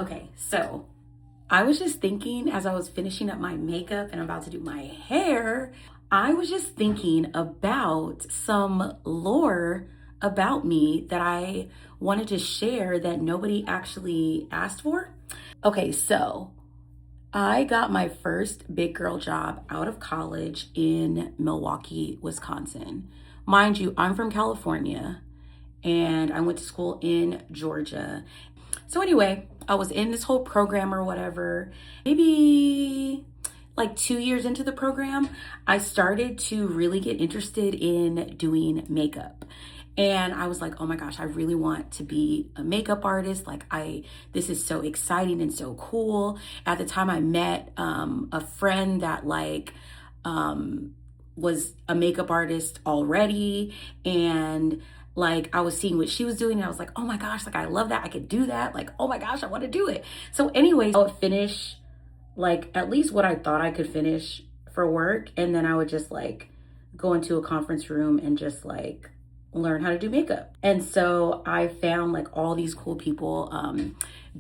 Okay, so I was just thinking as I was finishing up my makeup and about to do my hair, I was just thinking about some lore about me that I wanted to share that nobody actually asked for. Okay, so I got my first big girl job out of college in Milwaukee, Wisconsin. Mind you, I'm from California and I went to school in Georgia. So anyway, I was in this whole program or whatever. Maybe like 2 years into the program, I started to really get interested in doing makeup. And I was like, oh my gosh, I really want to be a makeup artist. This is so exciting and so cool. At the time I met a friend that was a makeup artist already. And I was seeing what she was doing and I was like, oh my gosh, I love that. I could do that. Oh my gosh, I want to do it. So anyway, I would finish at least what I thought I could finish for work. And then I would just go into a conference room and just learn how to do makeup. And so I found all these cool people,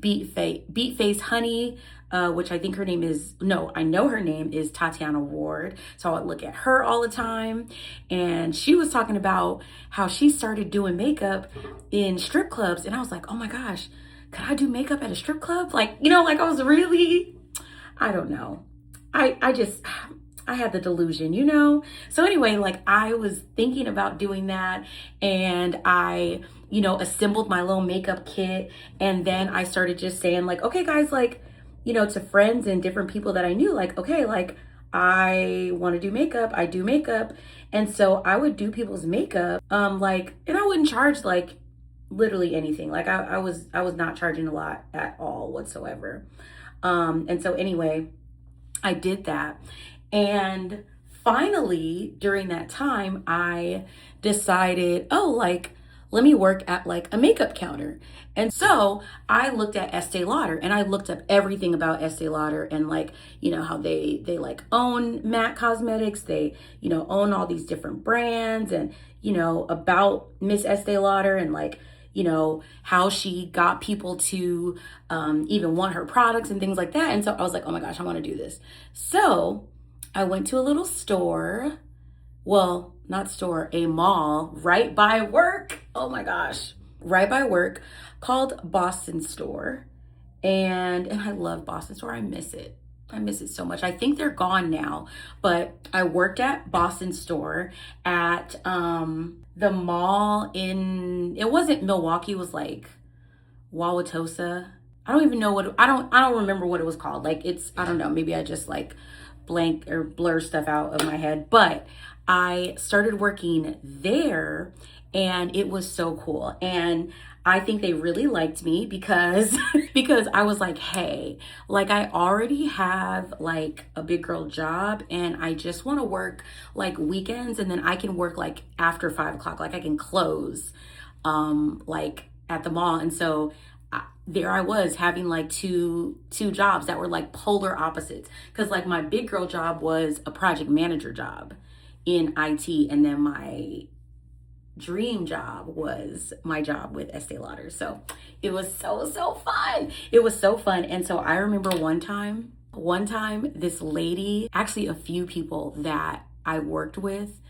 Beat Face Honey, which I think her name is, no, I know her name is Tatiana Ward. So I would look at her all the time. And she was talking about how she started doing makeup in strip clubs. And I was like, oh my gosh, could I do makeup at a strip club? I was really, I don't know. I had the delusion, So anyway, I was thinking about doing that and I, assembled my little makeup kit. And then I started just saying okay guys, to friends and different people that I knew, okay, I want to do makeup. I do makeup. And so I would do people's makeup, and I wouldn't charge literally anything. I was not charging a lot at all whatsoever. And so anyway, I did that. And finally, during that time, I decided, let me work at a makeup counter. And so I looked at Estee Lauder and I looked up everything about Estee Lauder and how they own MAC Cosmetics. They, own all these different brands and, about Miss Estee Lauder and how she got people to even want her products and things like that. And so I was like, oh my gosh, I want to do this. So I went to a little store, well, not store, a mall right by work. Oh my gosh, right by work, called Boston Store. And I love Boston Store. I miss it. I miss it so much. I think they're gone now, but I worked at Boston Store at the mall it wasn't Milwaukee, it was Wauwatosa. I don't even know I don't remember what it was called. I don't know, maybe I just blank or blur stuff out of my head, but I started working there and it was so cool. And I think they really liked me because I was hey, I already have a big girl job and I just want to work weekends and then I can work after 5 o'clock, I can close at the mall. And so there I was having two jobs that were polar opposites, because my big girl job was a project manager job in IT, and then my dream job was my job with Estee Lauder. So it was so fun. It was so fun. And so I remember one time this lady, actually a few people that I worked with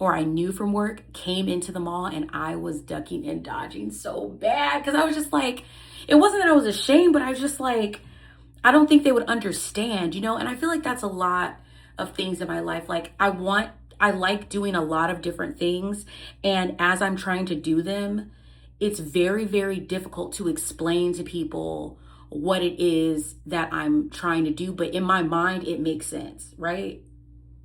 or I knew from work, came into the mall and I was ducking and dodging so bad because I was just it wasn't that I was ashamed, but I was just I don't think they would understand, and I feel that's a lot of things in my life. I like doing a lot of different things, and as I'm trying to do them, it's very, very difficult to explain to people what it is that I'm trying to do, but in my mind it makes sense, right?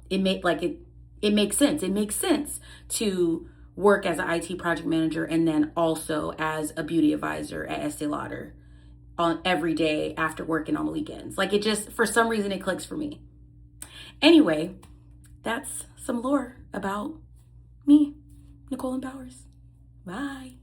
It makes sense. It makes sense to work as an IT project manager and then also as a beauty advisor at Estee Lauder on every day after working on the weekends. It just, for some reason, it clicks for me. Anyway, that's some lore about me, Nicole Empowers. Bye.